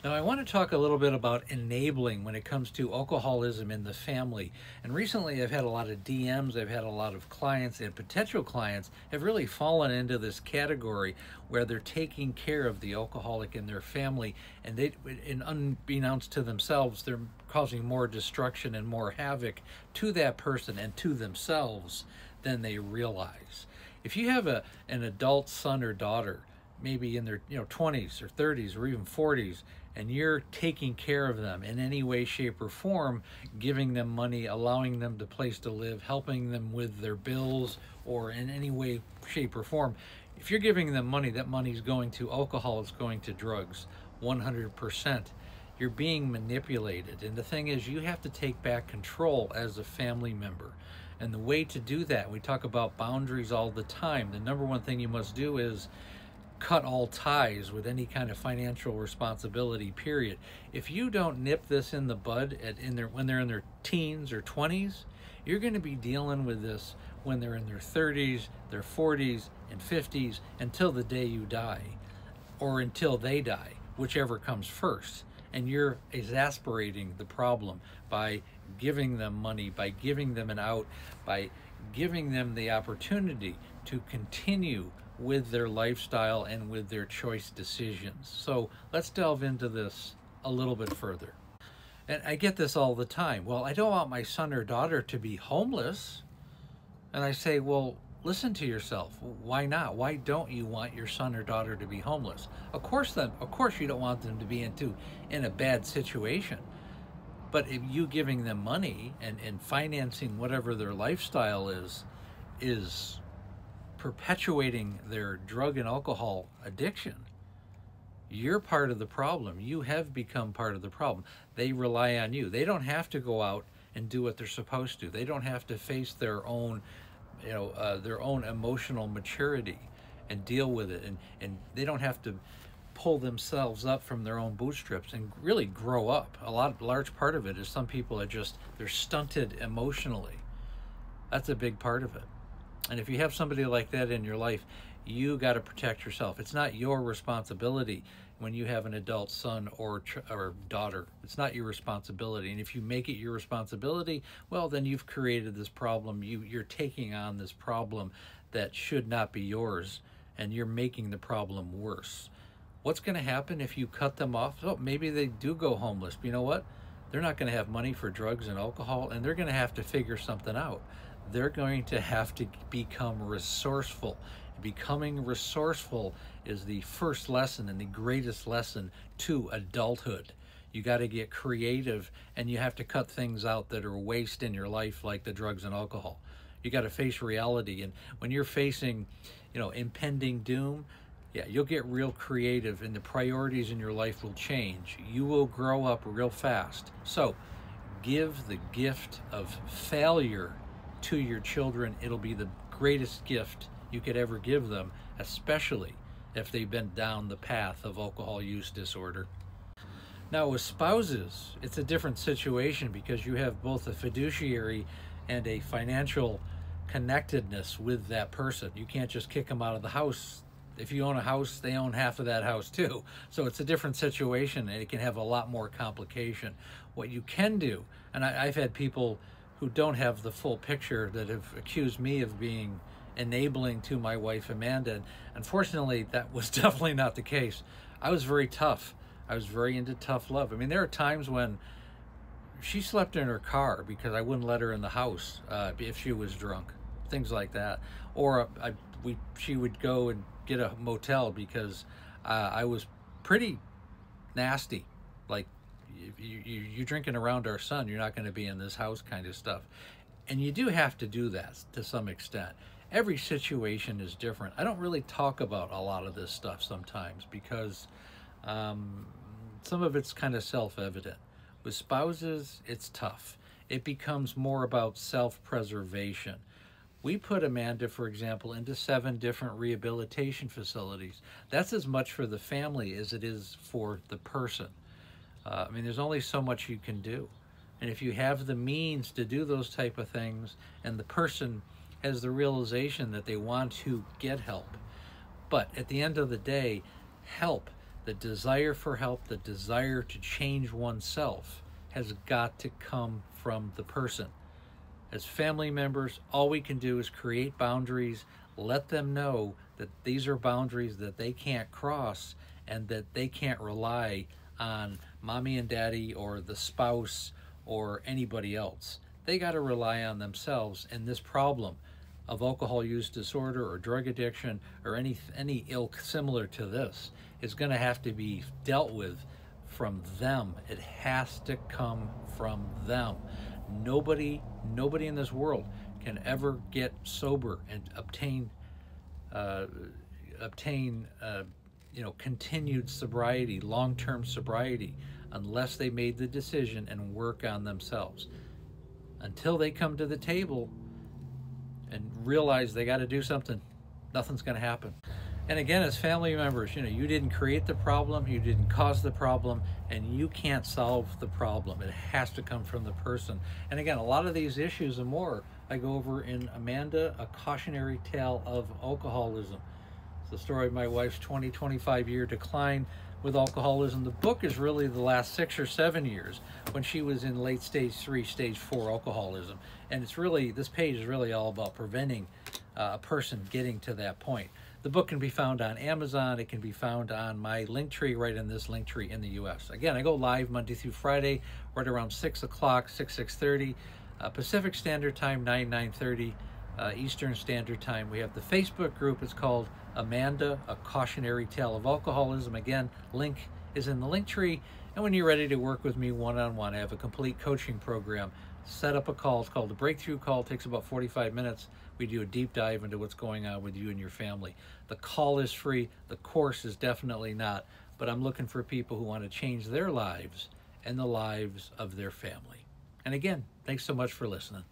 Now, I want to talk a little bit about enabling when it comes to alcoholism in the family. And recently, I've had a lot of DMs, I've had a lot of clients and potential clients have really fallen into this category where they're taking care of the alcoholic in their family, and unbeknownst to themselves, they're causing more destruction and more havoc to that person and to themselves than they realize. If you have an adult son or daughter, maybe in their 20s or 30s or even 40s, and you're taking care of them in any way, shape, or form, giving them money, allowing them a place to live, helping them with their bills, or in any way, shape, or form, if you're giving them money, that money's going to alcohol, it's going to drugs, 100%. You're being manipulated. And the thing is, you have to take back control as a family member. And the way to do that, we talk about boundaries all the time. The number one thing you must do is cut all ties with any kind of financial responsibility, period. If you don't nip this in the bud when they're in their teens or 20s, you're going to be dealing with this when they're in their 30s, their 40s, and 50s until the day you die, or until they die, whichever comes first. And you're exasperating the problem by giving them money, by giving them an out, by giving them the opportunity to continue with their lifestyle and with their choice decisions. So let's delve into this a little bit further. And I get this all the time. Well, I don't want my son or daughter to be homeless. And I say, well, listen to yourself. Why not? Why don't you want your son or daughter to be homeless? Of course you don't want them to be in a bad situation. But if you giving them money and financing whatever their lifestyle is perpetuating their drug and alcohol addiction, you're part of the problem. You have become part of the problem. They rely on you. They don't have to go out and do what they're supposed to. They don't have to face their own emotional maturity and deal with it, and they don't have to pull themselves up from their own bootstraps and really grow up. Large part of it is some people they're stunted emotionally. That's a big part of it. And if you have somebody like that in your life, you got to protect yourself. It's not your responsibility when you have an adult son or daughter. It's not your responsibility. And if you make it your responsibility, well, then you've created this problem. You're taking on this problem that should not be yours, and you're making the problem worse. What's going to happen if you cut them off? Oh, maybe they do go homeless. But you know what? They're not going to have money for drugs and alcohol, and they're going to have to figure something out. They're going to have to become resourceful. Becoming resourceful is the first lesson and the greatest lesson to adulthood. You got to get creative, and you have to cut things out that are waste in your life, like the drugs and alcohol. You got to face reality, and when you're facing, impending doom, yeah, you'll get real creative, and the priorities in your life will change. You will grow up real fast. So give the gift of failure to your children. It'll be the greatest gift you could ever give them, especially if they've been down the path of alcohol use disorder. Now, with spouses, it's a different situation because you have both a fiduciary and a financial connectedness with that person. You can't just kick them out of the house. If you own a house, they own half of that house too. So it's a different situation, and it can have a lot more complication. What you can do, and I've had people who don't have the full picture that have accused me of being enabling to my wife, Amanda. And unfortunately, that was definitely not the case. I was very tough. I was very into tough love. I mean, there are times when she slept in her car because I wouldn't let her in the house if she was drunk, things like that. Or she would go and get a motel because I was pretty nasty, like, you're drinking around our son, you're not going to be in this house kind of stuff. And you do have to do that to some extent. Every situation is different. I don't really talk about a lot of this stuff sometimes because some of it's kind of self-evident. With spouses, it's tough. It becomes more about self-preservation. We put Amanda, for example, into 7 different rehabilitation facilities. That's as much for the family as it is for the person. I mean, there's only so much you can do. And if you have the means to do those type of things, and the person has the realization that they want to get help, but at the end of the day, help The desire for help, the desire to change oneself has got to come from the person. As family members, all we can do is create boundaries, let them know that these are boundaries that they can't cross and that they can't rely on mommy and daddy or the spouse or anybody else. They got to rely on themselves, and this problem of alcohol use disorder or drug addiction or any ilk similar to this is going to have to be dealt with from them. It has to come from them. Nobody in this world can ever get sober and obtain continued sobriety, long-term sobriety, unless they made the decision and work on themselves. Until they come to the table and realize they got to do something, nothing's going to happen. And again, as family members, you didn't create the problem, you didn't cause the problem, and you can't solve the problem. It has to come from the person. And again, a lot of these issues and more I go over in Amanda, A Cautionary Tale of Alcoholism. It's the story of my wife's 25 year decline with alcoholism. The book is really the last 6 or 7 years when she was in late stage 3, stage 4 alcoholism. And it's really, this page is really all about preventing a person getting to that point. The book can be found on Amazon. It can be found on my Linktree, right in this Linktree in the US. Again, I go live Monday through Friday, right around 6 o'clock, 6:30, Pacific Standard Time, 9:30 Eastern Standard Time. We have the Facebook group. It's called Amanda, A Cautionary Tale of Alcoholism. Again, link is in the Linktree. And when you're ready to work with me one-on-one, I have a complete coaching program. Set up a call. It's called the Breakthrough Call. It takes about 45 minutes. We do a deep dive into what's going on with you and your family. The call is free. The course is definitely not. But I'm looking for people who want to change their lives and the lives of their family. And again, thanks so much for listening.